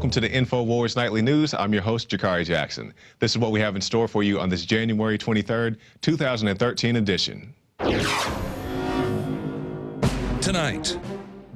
Welcome to the InfoWars Nightly News. I'm your host, Jakari Jackson. This is what we have in store for you on this January 23rd, 2013 edition. Tonight,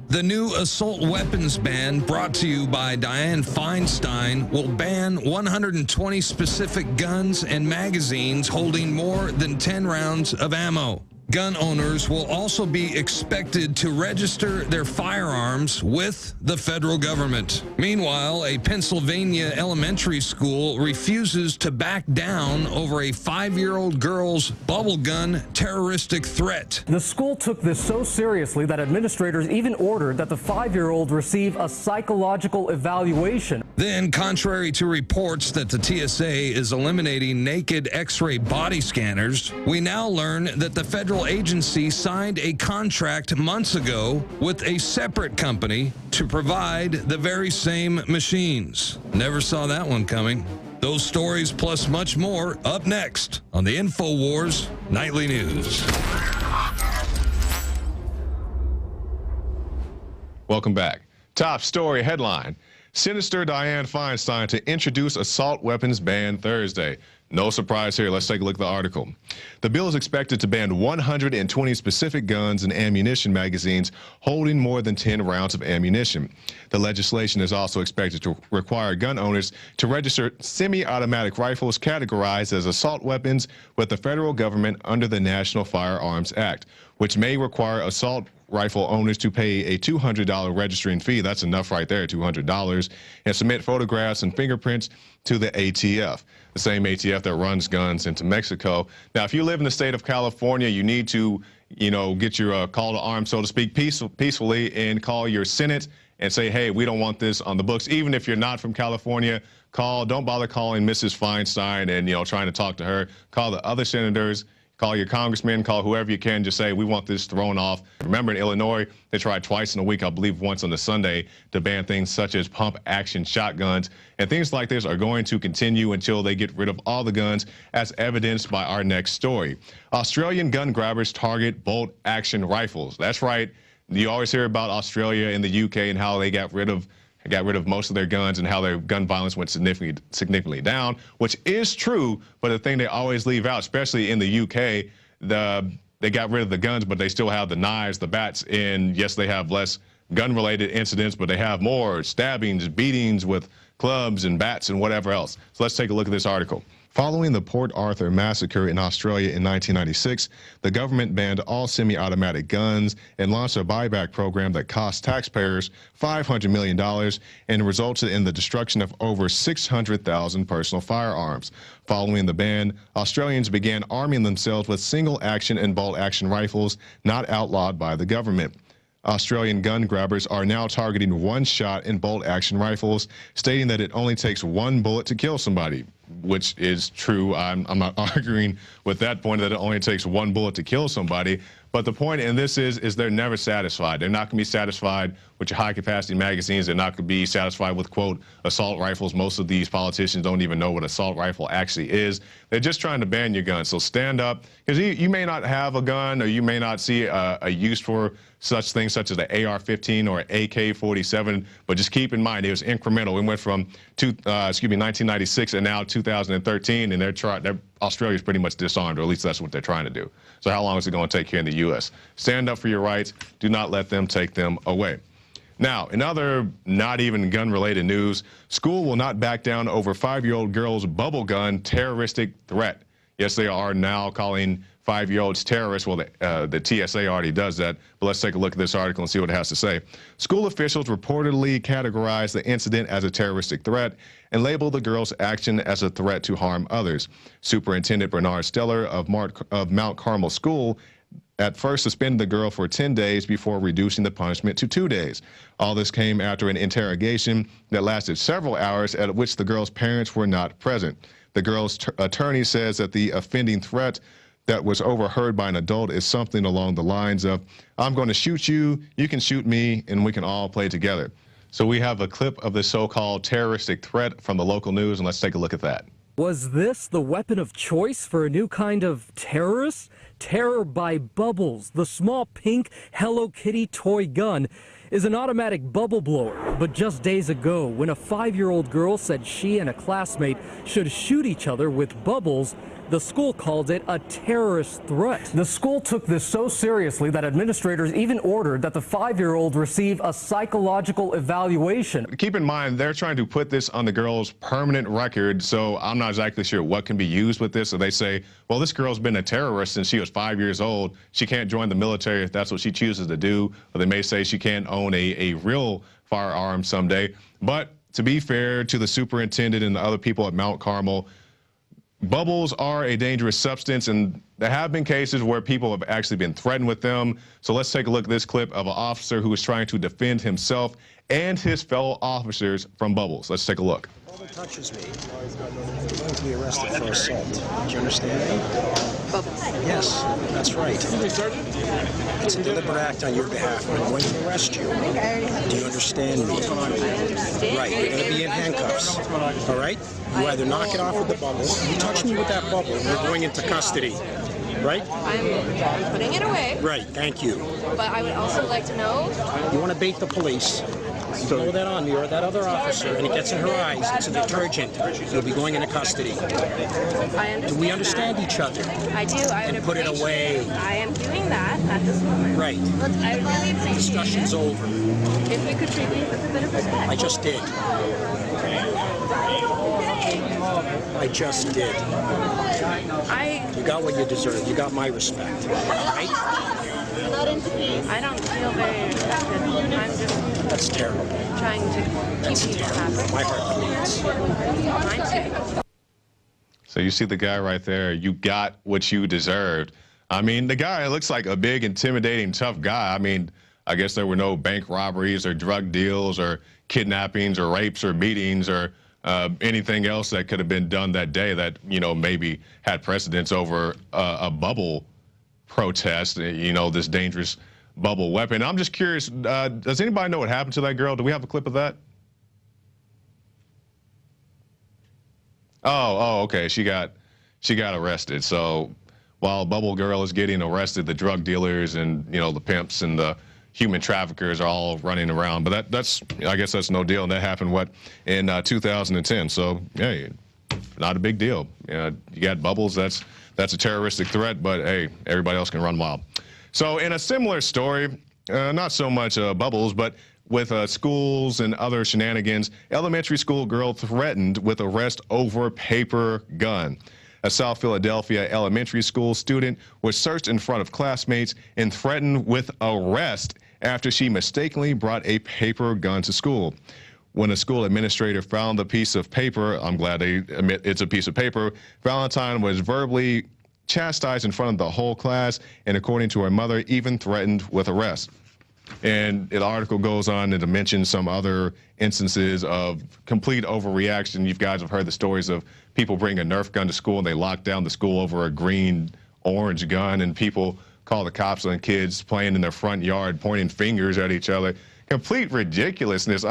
the new assault weapons ban brought to you by Dianne Feinstein will ban 120 specific guns and magazines holding more than 10 rounds of ammo. Gun owners will also be expected to register their firearms with the federal government. Meanwhile, a Pennsylvania elementary school refuses to back down over a 5-year-old girl's bubble gun terroristic threat. The school took this so seriously that administrators even ordered that the 5-year-old receive a psychological evaluation. Then, contrary to reports that the TSA is eliminating naked X-ray body scanners, we now learn that the federal agency signed a contract months ago with a separate company to provide the very same machines. Never saw that one coming. Those stories plus much more up next on the InfoWars Nightly News. Welcome back. Top story headline: Sinister Dianne Feinstein to introduce assault weapons ban Thursday. No surprise here. Let's take a look at the article. The bill is expected to ban 120 specific guns and ammunition magazines holding more than 10 rounds of ammunition. The legislation is also expected to require gun owners to register semi-automatic rifles categorized as assault weapons with the federal government under the National Firearms Act, which may require assault rifle owners to pay a $200 registering fee. That's enough right there, $200, and submit photographs and fingerprints to the ATF, the same ATF that runs guns into Mexico. Now, if you live in the state of California, you need to, get your call to arms, so to speak, peacefully, and call your Senate and say, hey, we don't want this on the books. Even if you're not from California, don't bother calling Mrs. Feinstein and, trying to talk to her. Call the other senators. Call your congressman, call whoever you can, just say, we want this thrown off. Remember, in Illinois, they tried twice in a week, I believe once on the Sunday, to ban things such as pump-action shotguns. And things like this are going to continue until they get rid of all the guns, as evidenced by our next story. Australian gun grabbers target bolt-action rifles. That's right. You always hear about Australia and the UK and how they got rid of most of their guns and how their gun violence went significantly down, which is true. But the thing they always leave out, especially in the UK, they got rid of the guns, but they still have the knives, the bats, and yes, they have less gun-related incidents, but they have more stabbings, beatings with clubs and bats and whatever else. So let's take a look at this article. Following the Port Arthur massacre in Australia in 1996, the government banned all semi-automatic guns and launched a buyback program that cost taxpayers $500 million and resulted in the destruction of over 600,000 personal firearms. Following the ban, Australians began arming themselves with single-action and bolt-action rifles not outlawed by the government. Australian gun grabbers are now targeting one-shot and bolt-action rifles, stating that it only takes one bullet to kill somebody, which is true. I'm not arguing with that point that it only takes one bullet to kill somebody. But the point in this is they're never satisfied. They're not going to be satisfied with your high-capacity magazines. They're not going to be satisfied with, quote, assault rifles. Most of these politicians don't even know what assault rifle actually is. They're just trying to ban your gun. So stand up, because you may not have a gun, or you may not see a use for such things such as the AR-15 or AK-47, but just keep in mind it was incremental. We went from 1996 and now 2013, and Australia's pretty much disarmed, or at least that's what they're trying to do. So how long is it going to take here in the U.S.? Stand up for your rights. Do not let them take them away. Now, in other not even gun-related news, school will not back down over 5-year-old girl's bubble gun terroristic threat. Yes, they are now calling 5-year-olds terrorists. Well, the TSA already does that. But let's take a look at this article and see what it has to say. School officials reportedly categorized the incident as a terroristic threat and labeled the girl's action as a threat to harm others. Superintendent Bernard Steller of Mount Carmel School at first suspended the girl for 10 days before reducing the punishment to 2 days. All this came after an interrogation that lasted several hours, at which the girl's parents were not present. The girl's attorney says that the offending threat that was overheard by an adult is something along the lines of, I'm going to shoot you, you can shoot me, and we can all play together. So we have a clip of the so-called terroristic threat from the local news, and let's take a look at that. Was this the weapon of choice for a new kind of terrorist? Terror by Bubbles, the small pink Hello Kitty toy gun. is an automatic bubble blower. But just days ago, when a 5-year-old girl said she and a classmate should shoot each other with bubbles, the school called it a terrorist threat. The school took this so seriously that administrators even ordered that the 5-year-old receive a psychological evaluation. Keep in mind, they're trying to put this on the girl's permanent record, so I'm not exactly sure what can be used with this. So they say, well, this girl's been a terrorist since she was 5 years old. She can't join the military if that's what she chooses to do. Or they may say she can't own a real firearm someday. But to be fair to the superintendent and the other people at Mount Carmel, bubbles are a dangerous substance, and there have been cases where people have actually been threatened with them. So let's take a look at this clip of an officer who was trying to defend himself and his fellow officers from bubbles. Let's take a look. If a bubble touches me, I'm going to be arrested for assault. Do you understand me? Bubbles. Yes, that's right. It's a deliberate act on your behalf. I'm going to arrest you. Do you understand me? I understand. Right, you're going to be in handcuffs. All right? You either knock it off with the bubble, you touch me with that bubble, and you're going into custody. Right? I'm putting it away. Right, thank you. But I would also like to know. You want to bait the police. You throw that on me or that other officer, and it gets in her eyes. It's a detergent. You'll be going into custody. I understand. Do we understand each other? I do. I would And put it appreciate- away. I am doing that at this moment. Right. I would really appreciate Discussion's it over. if you could treat me with a bit of respect. I just did. I just did. You got what you deserve. You got my respect. Right? I don't feel very respected. I'm just That's terrible. trying to keep you happy. My heart bleeds. Mine too. So you see the guy right there, you got what you deserved. I mean, the guy looks like a big, intimidating, tough guy. I mean, I guess there were no bank robberies or drug deals or kidnappings or rapes or beatings or anything else that could have been done that day that, you know, maybe had precedence over a bubble protest, you know, this dangerous bubble weapon. I'm just curious, does anybody know what happened to that girl? Do we have a clip of that? Oh, okay. She got arrested. So while Bubble Girl is getting arrested, the drug dealers and, you know, the pimps and the human traffickers are all running around. But that's I guess that's no deal. And that happened, what, in 2010. So, yeah, not a big deal. You got Bubbles, that's a terroristic threat, but hey, everybody else can run wild. So in a similar story, not so much Bubbles, but with schools and other shenanigans, elementary school girl threatened with arrest over paper gun. A South Philadelphia elementary school student was searched in front of classmates and threatened with arrest after she mistakenly brought a paper gun to school. When a school administrator found the piece of paper, I'm glad they admit it's a piece of paper, Valentine was verbally chastised in front of the whole class and, according to her mother, even threatened with arrest. And the article goes on to mention some other instances of complete overreaction. You guys have heard the stories of people bringing a Nerf gun to school and they lock down the school over a green-orange gun, and people call the cops on kids playing in their front yard, pointing fingers at each other. Complete ridiculousness.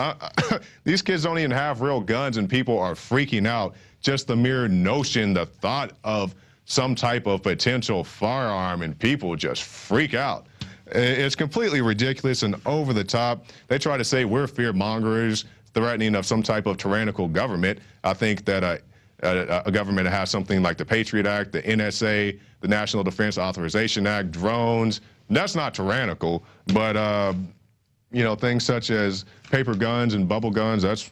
These kids don't even have real guns, and people are freaking out. Just the mere notion, the thought of some type of potential firearm, and people just freak out. It's completely ridiculous and over the top. They try to say we're fear mongers, threatening of some type of tyrannical government. I think that a government that has something like the Patriot Act, the NSA, the National Defense Authorization Act, drones, that's not tyrannical. But you know, things such as paper guns and bubble guns, those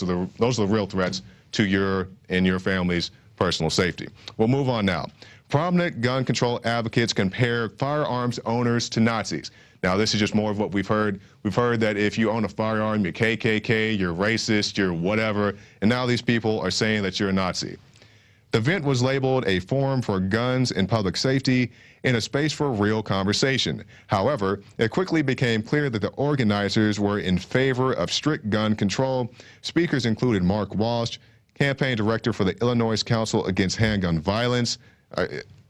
are the real threats to your and your family's personal safety. We'll move on now. Prominent gun control advocates compare firearms owners to Nazis. Now, this is just more of what we've heard. We've heard that if you own a firearm, you're KKK, you're racist, you're whatever, and now these people are saying that you're a Nazi. The event was labeled a forum for guns and public safety and a space for real conversation. However, it quickly became clear that the organizers were in favor of strict gun control. Speakers included Mark Walsh, campaign director for the Illinois Council Against Handgun Violence.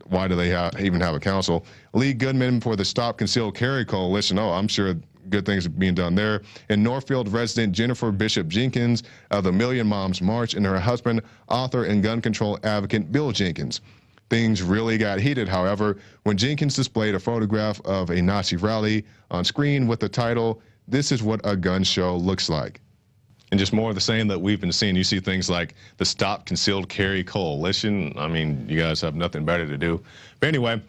Why do they even have a council? Lee Goodman for the Stop Concealed Carry Coalition. Oh, I'm sure good things are being done there. And Northfield resident Jennifer Bishop Jenkins of the Million Moms March, and her husband, author and gun control advocate Bill Jenkins. Things really got heated, however, when Jenkins displayed a photograph of a Nazi rally on screen with the title, this is what a gun show looks like. And just more of the same that we've been seeing. You see things like the Stop Concealed Carry Coalition. I mean, you guys have nothing better to do. But anyway,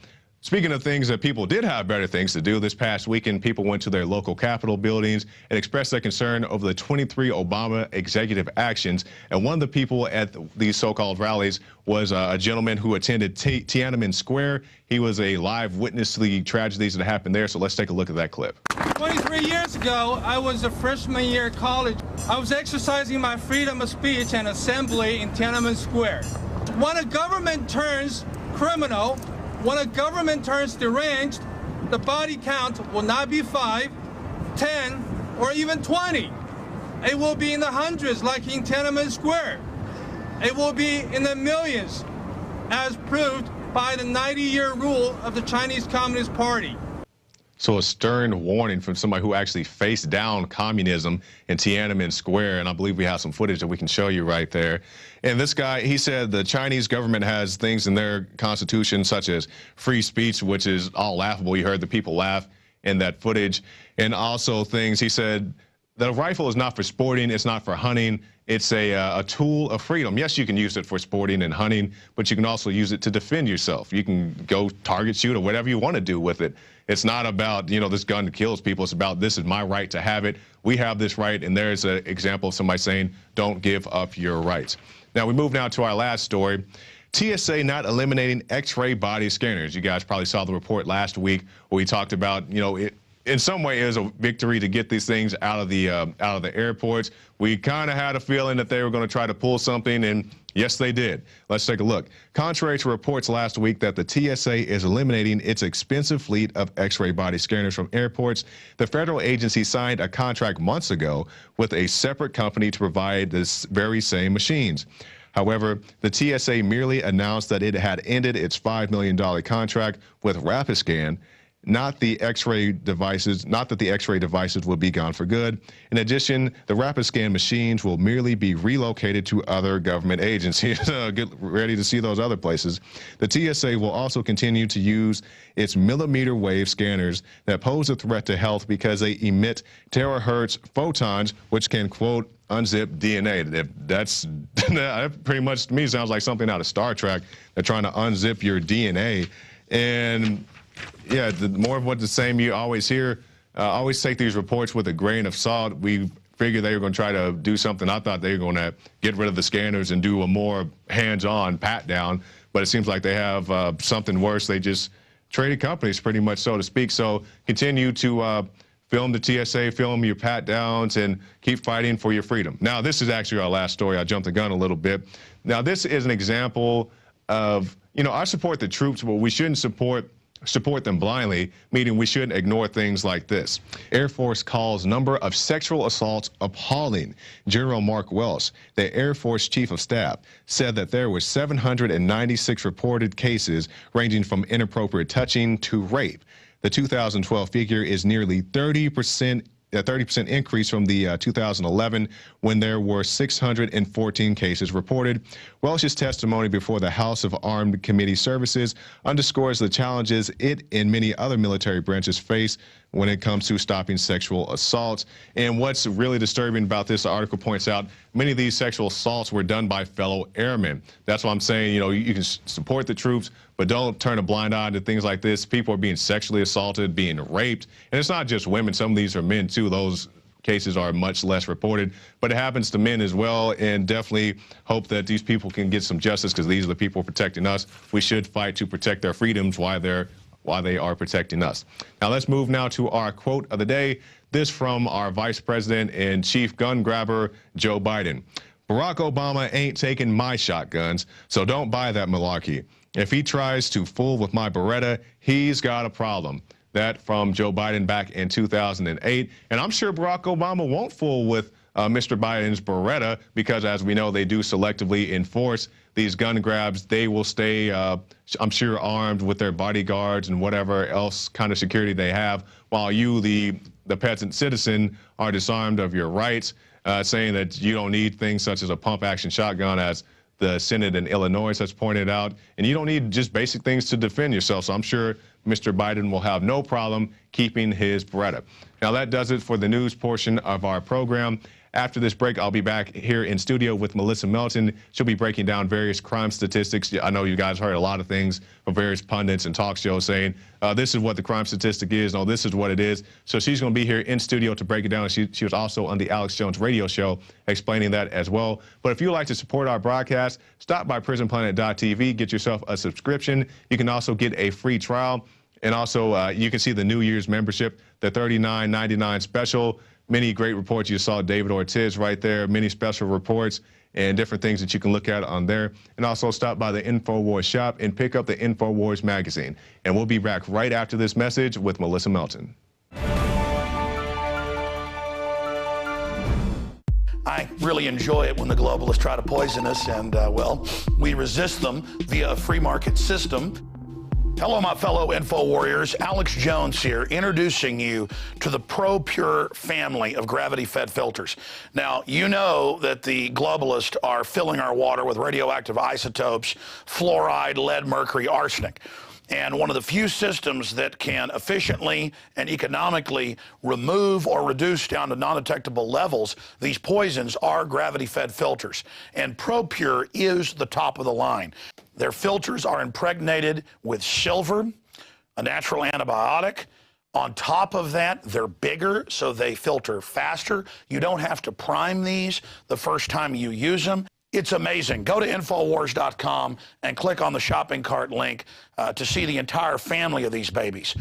speaking of things that people did have better things to do, this past weekend, people went to their local Capitol buildings and expressed their concern over the 23 Obama executive actions. And one of the people at these so-called rallies was a gentleman who attended Tiananmen Square. He was a live witness to the tragedies that happened there. So let's take a look at that clip. 23 years ago, I was a freshman year at college. I was exercising my freedom of speech and assembly in Tiananmen Square. When a government turns criminal, when a government turns deranged, the body count will not be 5, 10, or even 20. It will be in the hundreds, like in Tiananmen Square. It will be in the millions, as proved by the 90-year rule of the Chinese Communist Party. So a stern warning from somebody who actually faced down communism in Tiananmen Square. And I believe we have some footage that we can show you right there. And this guy, he said the Chinese government has things in their constitution such as free speech, which is all laughable. You heard the people laugh in that footage. And also things, he said, the rifle is not for sporting, it's not for hunting, it's a tool of freedom. Yes, you can use it for sporting and hunting, but you can also use it to defend yourself. You can go target shoot or whatever you want to do with it. It's not about, you know, this gun kills people. It's about, this is my right to have it. We have this right, and there's an example of somebody saying, don't give up your rights. Now, we move now to our last story. TSA not eliminating X-ray body scanners. You guys probably saw the report last week where we talked about, you know, in some way it was a victory to get these things out of the airports. We kind of had a feeling that they were going to try to pull something, and yes, they did. Let's take a look. Contrary to reports last week that the TSA is eliminating its expensive fleet of X-ray body scanners from airports, the federal agency signed a contract months ago with a separate company to provide this very same machines. However, the TSA merely announced that it had ended its $5 million contract with Rapiscan, not that the X-ray devices will be gone for good. In addition, the Rapiscan machines will merely be relocated to other government agencies. Get ready to see those other places. The TSA will also continue to use its millimeter wave scanners that pose a threat to health because they emit terahertz photons, which can, quote, unzip DNA. That pretty much to me sounds like something out of Star Trek. They're trying to unzip your DNA. And yeah, the more of what the same you always hear. Always take these reports with a grain of salt. We figured they were going to try to do something. I thought they were going to get rid of the scanners and do a more hands-on pat-down, but it seems like they have something worse. They just traded companies, pretty much, so to speak. So continue to film the TSA, film your pat-downs, and keep fighting for your freedom. Now, this is actually our last story. I jumped the gun a little bit. Now, this is an example of, you know, I support the troops, but we shouldn't support them blindly, meaning we shouldn't ignore things like this. Air Force calls number of sexual assaults appalling. General Mark Welsh, the Air Force Chief of Staff, said that there were 796 reported cases ranging from inappropriate touching to rape. The 2012 figure is nearly 30% increase from the 2011 when there were 614 cases reported. Welsh's testimony before the House of Armed Committee Services underscores the challenges it and many other military branches face when it comes to stopping sexual assaults. And what's really disturbing about this, the article points out, many of these sexual assaults were done by fellow airmen. That's why I'm saying, you know, you can support the troops, but don't turn a blind eye to things like this. People are being sexually assaulted, being raped. And it's not just women. Some of these are men, too. Those cases are much less reported. But it happens to men as well. And definitely hope that these people can get some justice, because these are the people protecting us. We should fight to protect their freedoms while they are protecting us. Now, let's move now to our quote of the day. This from our Vice President and Chief Gun Grabber, Joe Biden. Barack Obama ain't taking my shotguns, so don't buy that malarkey. If he tries to fool with my Beretta, he's got a problem. That from Joe Biden back in 2008. And I'm sure Barack Obama won't fool with Mr. Biden's Beretta, because as we know, they do selectively enforce these gun grabs. They will stay, I'm sure, armed with their bodyguards and whatever else kind of security they have, while you, the peasant citizen, are disarmed of your rights, saying that you don't need things such as a pump-action shotgun, as the Senate in Illinois has pointed out. And you don't need just basic things to defend yourself. So I'm sure Mr. Biden will have no problem keeping his Beretta. Now, that does it for the news portion of our program. After this break, I'll be back here in studio with Melissa Melton. She'll be breaking down various crime statistics. I know you guys heard a lot of things from various pundits and talk shows saying, this is what the crime statistic is. No, this is what it is. So she's going to be here in studio to break it down. She was also on the Alex Jones radio show explaining that as well. But if you'd like to support our broadcast, stop by prisonplanet.tv, get yourself a subscription. You can also get a free trial. And also, you can see the New Year's membership, the $39.99 special. Many great reports. You saw David Ortiz right there, many special reports and different things that you can look at on there. And also stop by the InfoWars shop and pick up the InfoWars magazine. And we'll be back right after this message with Melissa Melton. I really enjoy it when the globalists try to poison us, and, well, we resist them via a free market system. Hello, my fellow Info Warriors. Alex Jones here, introducing you to the ProPure family of gravity-fed filters. Now, you know that the globalists are filling our water with radioactive isotopes, fluoride, lead, mercury, arsenic. And one of the few systems that can efficiently and economically remove or reduce down to non-detectable levels these poisons are gravity-fed filters. And ProPure is the top of the line. Their filters are impregnated with silver, a natural antibiotic. On top of that, they're bigger, so they filter faster. You don't have to prime these the first time you use them. It's amazing. Go to InfoWars.com and click on the shopping cart link to see the entire family of these babies.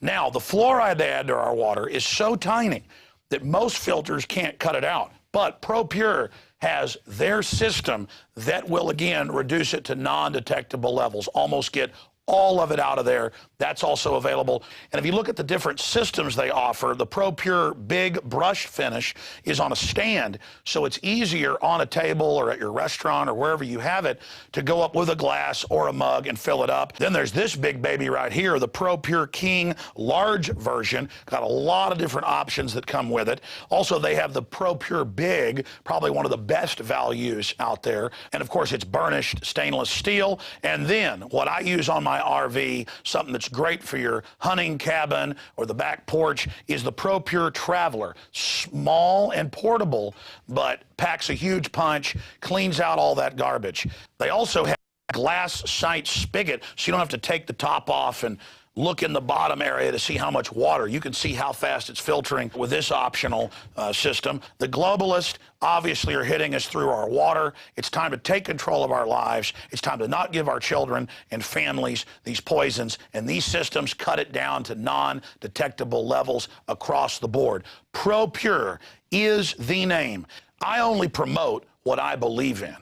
Now, the fluoride they add to our water is so tiny that most filters can't cut it out. But ProPure has their system that will, again, reduce it to non-detectable levels, almost get all of it out of there. That's also available. And if you look at the different systems they offer, the ProPure Big Brush Finish is on a stand, so it's easier on a table or at your restaurant or wherever you have it to go up with a glass or a mug and fill it up. Then there's this big baby right here, the ProPure King large version. Got a lot of different options that come with it. Also, they have the ProPure Big, probably one of the best values out there. And of course, it's burnished stainless steel. And then what I use on my RV, something that's great for your hunting cabin or the back porch, is the ProPure Traveler. Small and portable, but packs a huge punch, cleans out all that garbage. They also have a glass sight spigot, so you don't have to take the top off and look in the bottom area to see how much water. You can see how fast it's filtering with this optional system. The globalists obviously are hitting us through our water. It's time to take control of our lives. It's time to not give our children and families these poisons, and these systems cut it down to non-detectable levels across the board. ProPure is the name. I only promote what I believe in.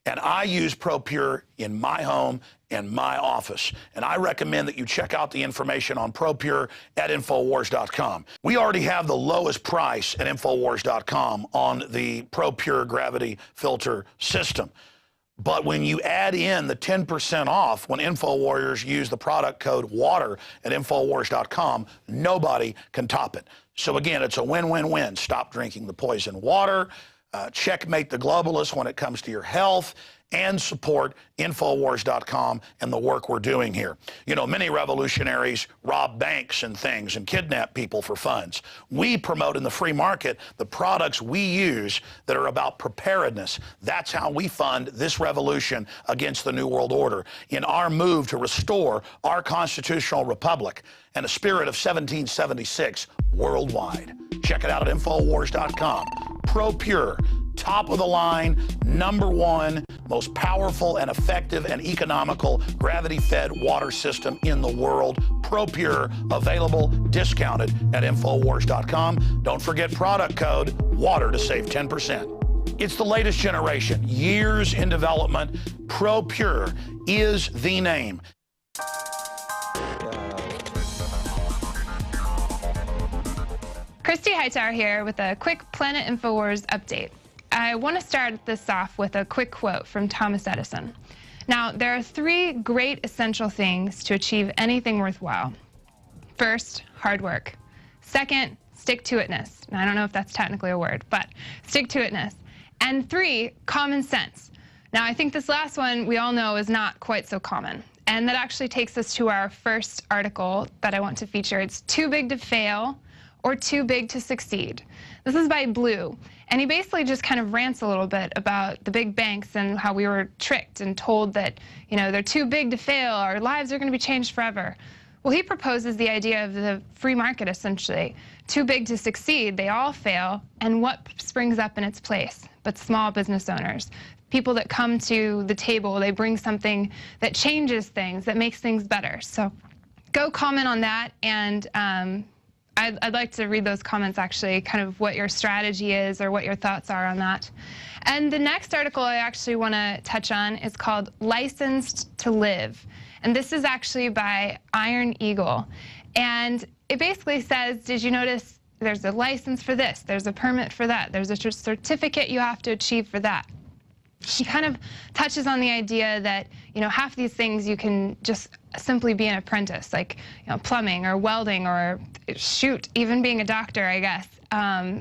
And I use ProPure in my home and my office. And I recommend that you check out the information on ProPure at InfoWars.com. We already have the lowest price at InfoWars.com on the ProPure gravity filter system. But when you add in the 10% off when InfoWarriors use the product code WATER at InfoWars.com, nobody can top it. So again, it's a win-win-win. Stop drinking the poison water. Checkmate the globalists when it comes to your health, and support InfoWars.com and the work we're doing here. You know, many revolutionaries rob banks and things and kidnap people for funds. We promote in the free market the products we use that are about preparedness. That's how we fund this revolution against the New World Order in our move to restore our constitutional republic and a spirit of 1776 worldwide. Check it out at InfoWars.com. ProPure, top of the line, #1, most powerful and effective and economical gravity-fed water system in the world. ProPure, available, discounted at InfoWars.com. Don't forget product code WATER to save 10%. It's the latest generation, years in development. ProPure is the name. Christy Hightower here with a quick Planet InfoWars update. I want to start this off with a quick quote from Thomas Edison. Now, there are 3 great essential things to achieve anything worthwhile. First, hard work. Second, stick-to-itness. Now, I don't know if that's technically a word, but stick-to-itness. And 3, common sense. Now, I think this last one we all know is not quite so common. And that actually takes us to our first article that I want to feature. It's too big to fail or too big to succeed. This is by Blue. And he basically just kind of rants a little bit about the big banks and how we were tricked and told that, you know, they're too big to fail, our lives are going to be changed forever. Well, he proposes the idea of the free market, essentially. Too big to succeed, they all fail, and what springs up in its place? But small business owners. People that come to the table, they bring something that changes things, that makes things better. So go comment on that, and I'd like to read those comments, actually, kind of what your strategy is or what your thoughts are on that. And the next article I actually want to touch on is called Licensed to Live. And this is actually by Iron Eagle. And it basically says, did you notice there's a license for this, there's a permit for that, there's a certificate you have to achieve for that. She kind of touches on the idea that, you know, half these things you can just simply be an apprentice, like, you know, plumbing or welding or shoot, even being a doctor, I guess.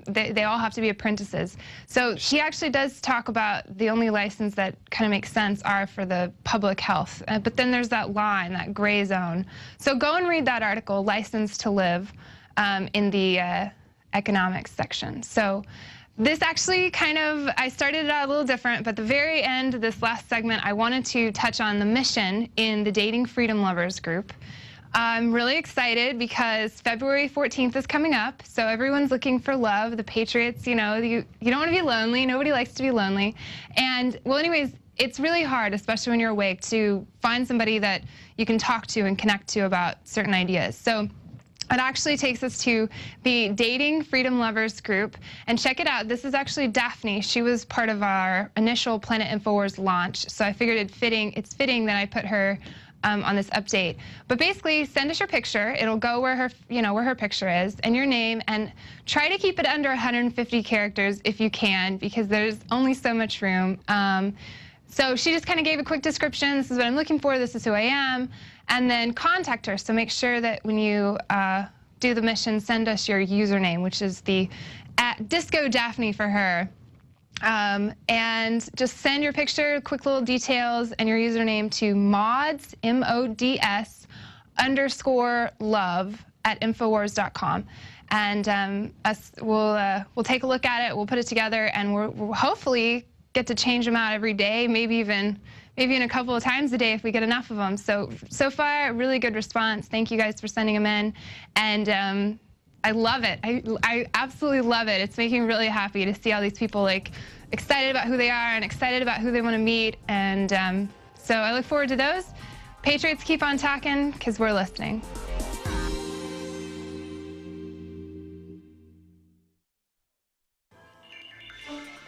They all have to be apprentices. So she actually does talk about the only license that kind of makes sense are for the public health. But then there's that line, that gray zone. So go and read that article, License to Live, in the economics section. So this actually kind of, I started it out a little different, but the very end, this last segment, I wanted to touch on the mission in the Dating Freedom Lovers group. I'm really excited because February 14th is coming up, so everyone's looking for love. The Patriots, you know, you don't want to be lonely. Nobody likes to be lonely. And, well, anyways, it's really hard, especially when you're awake, to find somebody that you can talk to and connect to about certain ideas. So it actually takes us to the Dating Freedom Lovers group. And check it out. This is actually Daphne. She was part of our initial Planet InfoWars launch. So I figured it's fitting that I put her on this update. But basically, send us your picture. It'll go where her, you know, where her picture is, and your name, and try to keep it under 150 characters if you can, because there's only so much room. So she just kind of gave a quick description. This is what I'm looking for. This is who I am. And then contact her. So make sure that when you do the mission, send us your username, which is the @Disco Daphne for her. And just send your picture, quick little details, and your username to mods, MODS, _love @infowars.com. And we'll take a look at it, we'll put it together, and we'll hopefully get to change them out every day, maybe even a couple of times a day if we get enough of them. So far, really good response. Thank you guys for sending them in. And I love it. I absolutely love it. It's making me really happy to see all these people like excited about who they are and excited about who they want to meet. And so I look forward to those. Patriots, keep on talking, because we're listening.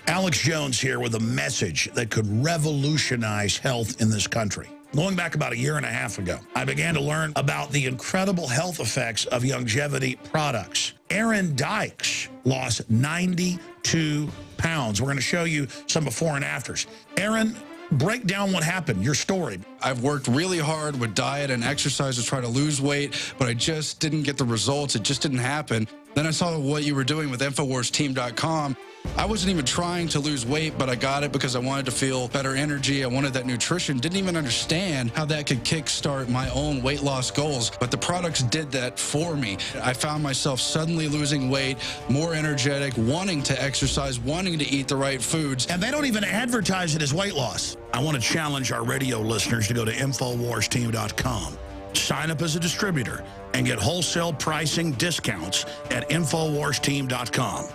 Alex Jones here with a message that could revolutionize health in this country. Going back about 1.5 years ago, I began to learn about the incredible health effects of longevity products. Aaron Dykes lost 92 pounds. We're going to show you some before and afters. Aaron, break down what happened, your story. I've worked really hard with diet and exercise to try to lose weight, but I just didn't get the results. It just didn't happen. Then I saw what you were doing with InfoWarsTeam.com. I wasn't even trying to lose weight, but I got it because I wanted to feel better energy. I wanted that nutrition. Didn't even understand how that could kickstart my own weight loss goals, but the products did that for me. I found myself suddenly losing weight, more energetic, wanting to exercise, wanting to eat the right foods. And they don't even advertise it as weight loss. I want to challenge our radio listeners to go to InfoWarsTeam.com. Sign up as a distributor and get wholesale pricing discounts at InfoWarsTeam.com.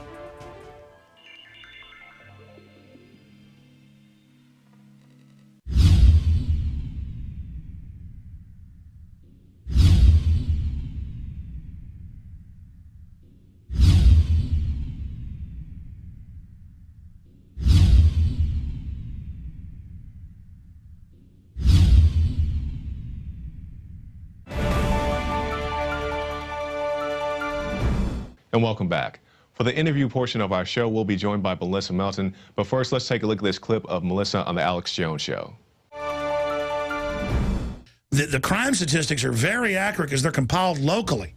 And welcome back. For the interview portion of our show, we'll be joined by Melissa Melton. But first, let's take a look at this clip of Melissa on the Alex Jones Show. The crime statistics are very accurate because they're compiled locally.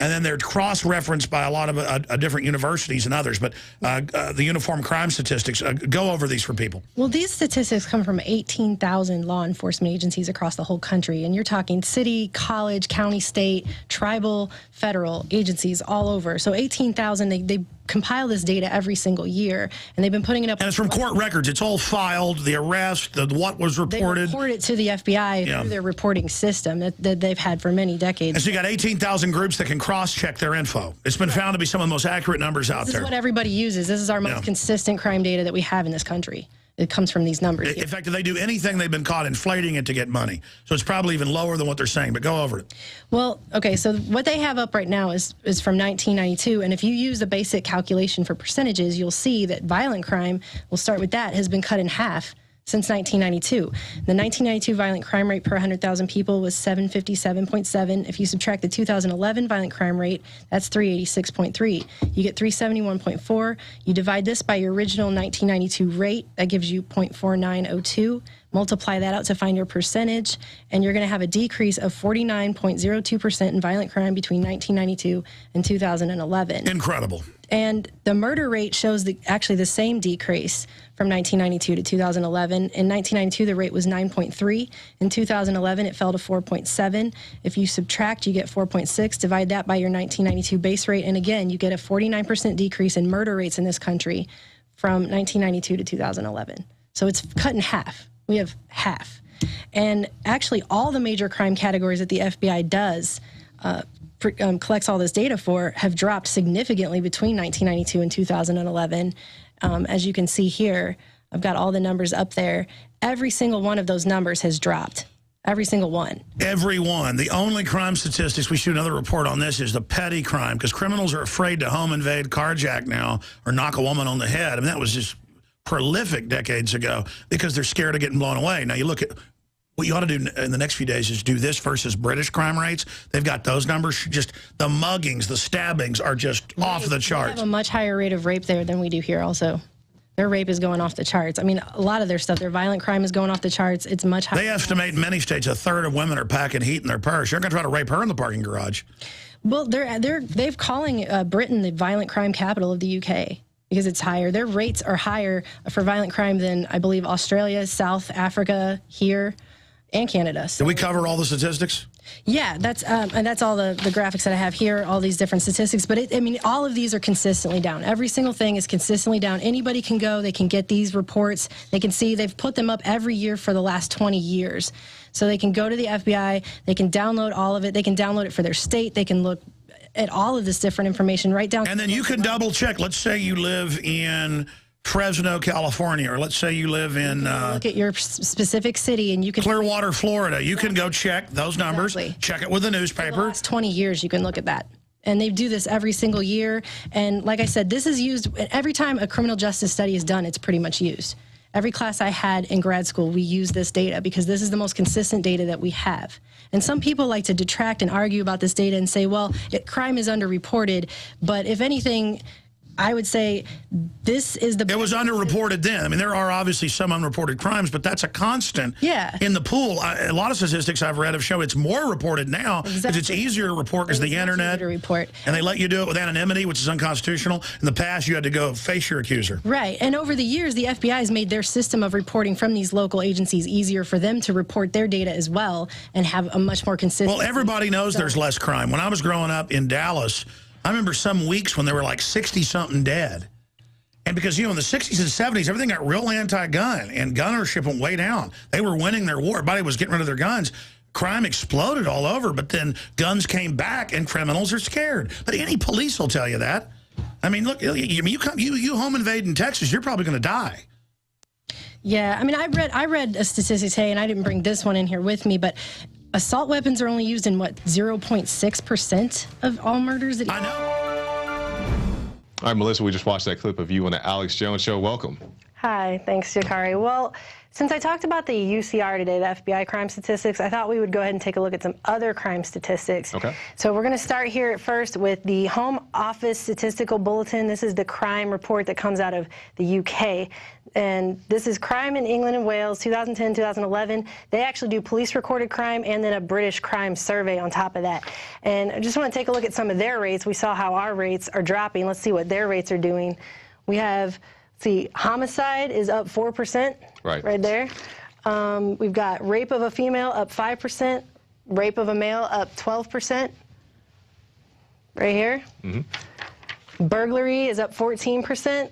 and then they're cross-referenced by a lot of different universities and others. But the uniform crime statistics, go over these for people. Well, these statistics come from 18,000 law enforcement agencies across the whole country. And you're talking city, college, county, state, tribal, federal agencies all over. So 18,000, they compile this data every single year, and they've been putting it up. And it's from court records. It's all filed, the arrest, what was reported. They report it to the FBI through their reporting system that they've had for many decades. And so you got 18,000 groups that can cross-check their info. It's been found to be some of the most accurate numbers out there. This is what everybody uses. This is our most consistent crime data that we have in this country. It comes from these numbers. In fact, if they do anything, they've been caught inflating it to get money. So it's probably even lower than what they're saying, but go over it. Well, okay, so what they have up right now is from 1992, and if you use the basic calculation for percentages, you'll see that violent crime, we'll start with that, has been cut in half since 1992. The 1992 violent crime rate per 100,000 people was 757.7. If you subtract the 2011 violent crime rate, that's 386.3. You get 371.4. You divide this by your original 1992 rate, that gives you 0.4902. Multiply that out to find your percentage, and you're going to have a decrease of 49.02% in violent crime between 1992 and 2011. Incredible. And the murder rate shows actually the same decrease from 1992 to 2011. In 1992, the rate was 9.3. In 2011, it fell to 4.7. If you subtract, you get 4.6. Divide that by your 1992 base rate, and again, you get a 49% decrease in murder rates in this country from 1992 to 2011. So it's cut in half. We have half. And actually, all the major crime categories that the FBI does collects all this data for have dropped significantly between 1992 and 2011. As you can see here, I've got all the numbers up there. Every single one of those numbers has dropped. Every single one. Every one. The only crime statistics, we shoot another report on this, is the petty crime, because criminals are afraid to home invade, carjack now, or knock a woman on the head. I mean, that was just prolific decades ago because they're scared of getting blown away. Now, you look at what you ought to do in the next few days is do this versus British crime rates. They've got those numbers. Just the muggings, the stabbings are just off the charts. They have a much higher rate of rape there than we do here also. Their rape is going off the charts. I mean, a lot of their stuff, their violent crime is going off the charts. It's much higher. They estimate in many states a third of women are packing heat in their purse. You're going to try to rape her in the parking garage. Well, they've calling Britain the violent crime capital of the UK. Because it's higher. Their rates are higher for violent crime than, I believe, Australia, South Africa, here, and Canada. So, did we cover all the statistics? Yeah, and that's all the graphics that I have here, all these different statistics. But, I mean, all of these are consistently down. Every single thing is consistently down. Anybody can go. They can get these reports. They can see they've put them up every year for the last 20 years. So they can go to the FBI. They can download all of it. They can download it for their state. They can look at all of this different information right down. And then you can double check. Let's say you live in Fresno, California, or let's say you live in look at your specific city, and you can Clearwater, Florida. You can go check those numbers. Exactly. Check it with the newspaper. For the last 20 years, you can look at that. And they do this every single year. And like I said, this is used every time a criminal justice study is done. It's pretty much used. Every class I had in grad school, we use this data because this is the most consistent data that we have. And some people like to detract and argue about this data and say, well, crime is underreported. But if anything, I would say this is the... It was underreported then. I mean, there are obviously some unreported crimes, but that's a constant in the pool. A lot of statistics I've read have shown it's more reported now because it's easier to report because the internet. To report. And they let you do it with anonymity, which is unconstitutional. In the past, you had to go face your accuser. Right. And over the years, the FBI has made their system of reporting from these local agencies easier for them to report their data as well and have a much more consistent... Well, everybody knows there's less crime. When I was growing up in Dallas, I remember some weeks when there were like 60-something dead. And because, you know, in the 60s and 70s, everything got real anti-gun, and gun ownership went way down. They were winning their war. Everybody was getting rid of their guns. Crime exploded all over, but then guns came back, and criminals are scared. But any police will tell you that. I mean, look, you home invade in Texas, you're probably going to die. Yeah, I mean, I read a statistic today, and I didn't bring this one in here with me, but assault weapons are only used in, what, 0.6% of all murders? I know. All right, Melissa, we just watched that clip of you on the Alex Jones Show. Welcome. Hi, thanks, Jakari. Well, since I talked about the UCR today, the FBI crime statistics, I thought we would go ahead and take a look at some other crime statistics. Okay. So we're going to start here at first with the Home Office Statistical Bulletin. This is the crime report that comes out of the UK. And this is crime in England and Wales, 2010, 2011. They actually do police recorded crime and then a British crime survey on top of that. And I just want to take a look at some of their rates. We saw how our rates are dropping. Let's see what their rates are doing. We have, see, homicide is up 4%. Right there. We've got rape of a female up 5%, rape of a male up 12%. Right here. Burglary is up 14%.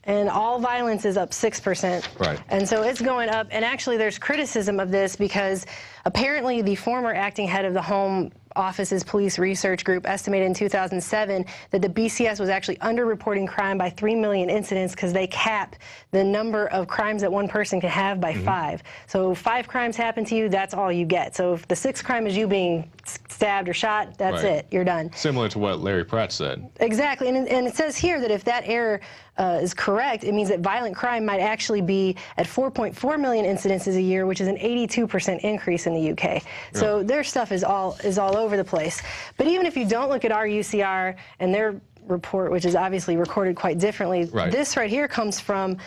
And all violence is up 6%. Right. And so it's going up. And actually, there's criticism of this because apparently the former acting head of the Home Office's Police Research Group estimated in 2007 that the BCS was actually underreporting crime by 3 million incidents because they capped the number of crimes that one person can have by 5. So 5 crimes happen to you, that's all you get. So if the 6th crime is you being stabbed or shot, that's it. You're done. Similar to what Larry Pratt said. Exactly. And it says here that if that error is correct, it means that violent crime might actually be at 4.4 million incidences a year, which is an 82% increase in the UK. So their stuff is all over the place. But even if you don't look at our UCR and their report, which is obviously recorded quite differently, this right here comes from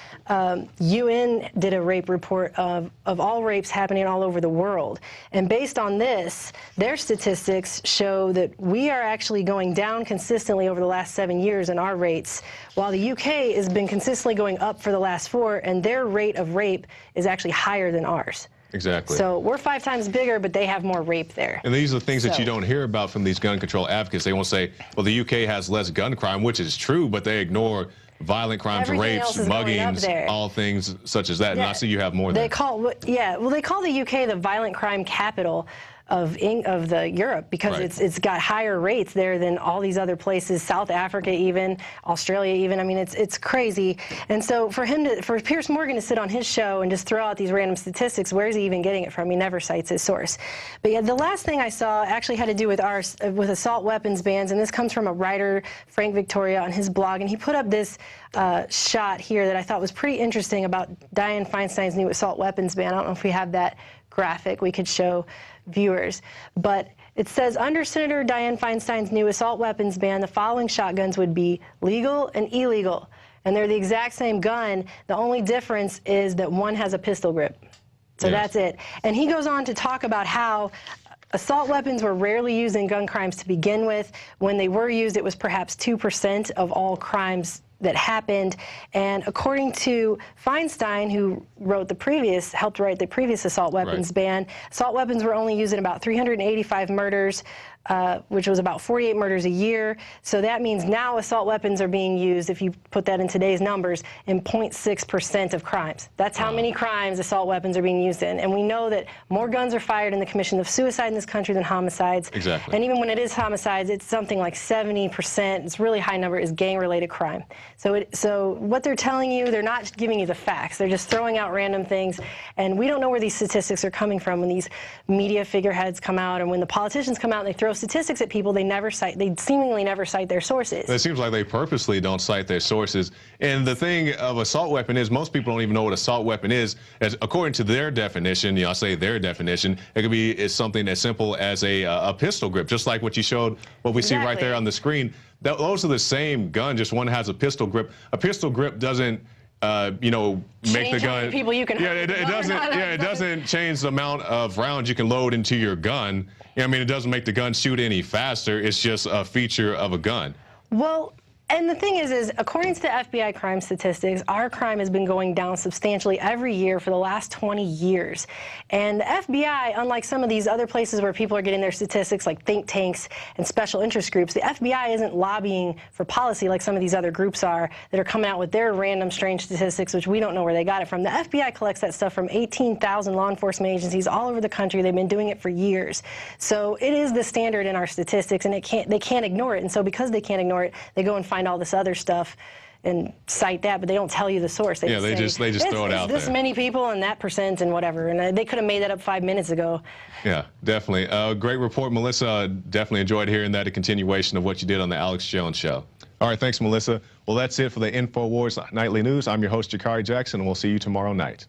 UN did a rape report of all rapes happening all over the world. And based on this, their statistics show that we are actually going down consistently over the last 7 years in our rates, while the UK has been consistently going up for the last 4, and their rate of rape is actually higher than ours. Exactly. So we're 5 times bigger, but they have more rape there. And these are things that you don't hear about from these gun control advocates. They won't say, well, the UK has less gun crime, which is true, but they ignore violent crimes, rapes, muggings, all things such as that. And I see you have more than that. They call the UK the violent crime capital of the Europe because it's got higher rates there than all these other places, South Africa even, Australia even. I mean, it's crazy. And so for Piers Morgan to sit on his show and just throw out these random statistics, where is he even getting it from? He never cites his source. But yeah, the last thing I saw actually had to do with with assault weapons bans, and this comes from a writer, Frank Victoria, on his blog, and he put up this shot here that I thought was pretty interesting about Dianne Feinstein's new assault weapons ban. I don't know if we have that graphic we could show viewers, but it says under Senator Dianne Feinstein's new assault weapons ban, the following shotguns would be legal and illegal, and they're the exact same gun. The only difference is that one has a pistol grip. So that's it. And he goes on to talk about how assault weapons were rarely used in gun crimes to begin with. When they were used, it was perhaps 2% of all crimes that happened. And according to Feinstein, who helped write the previous assault weapons ban, assault weapons were only used in about 385 murders, which was about 48 murders a year. So that means now assault weapons are being used, if you put that in today's numbers, in 0.6% of crimes. That's how many crimes assault weapons are being used in. And we know that more guns are fired in the commission of suicide in this country than homicides. Exactly. And even when it is homicides, it's something like 70%. It's a really high number is gang-related crime. So what they're telling you, they're not giving you the facts. They're just throwing out random things. And we don't know where these statistics are coming from when these media figureheads come out and when the politicians come out and they throw statistics at people, they seemingly never cite their sources. It seems like they purposely don't cite their sources. And the thing of assault weapon is most people don't even know what assault weapon is. According to their definition, I say their definition, it could be something as simple as a pistol grip, just like what you showed, what we see right there on the screen. Those are the same gun, just one has a pistol grip. A pistol grip doesn't make the gun. People you can it doesn't. Yeah, it doesn't change the amount of rounds you can load into your gun. I mean, it doesn't make the gun shoot any faster. It's just a feature of a gun. Well, and the thing is according to the FBI crime statistics, our crime has been going down substantially every year for the last 20 years. And the FBI, unlike some of these other places where people are getting their statistics like think tanks and special interest groups, the FBI isn't lobbying for policy like some of these other groups are that are coming out with their random strange statistics, which we don't know where they got it from. The FBI collects that stuff from 18,000 law enforcement agencies all over the country. They've been doing it for years. So it is the standard in our statistics, and they can't ignore it. And so because they can't ignore it, they go and find all this other stuff and cite that, but they don't tell you the source. They just throw it out there. This many people and that percent and whatever, and they could have made that up 5 minutes ago. Yeah, definitely. Great report, Melissa. Definitely enjoyed hearing that, a continuation of what you did on the Alex Jones Show. All right, thanks, Melissa. Well, that's it for the InfoWars Nightly News. I'm your host, Jakari Jackson, and we'll see you tomorrow night.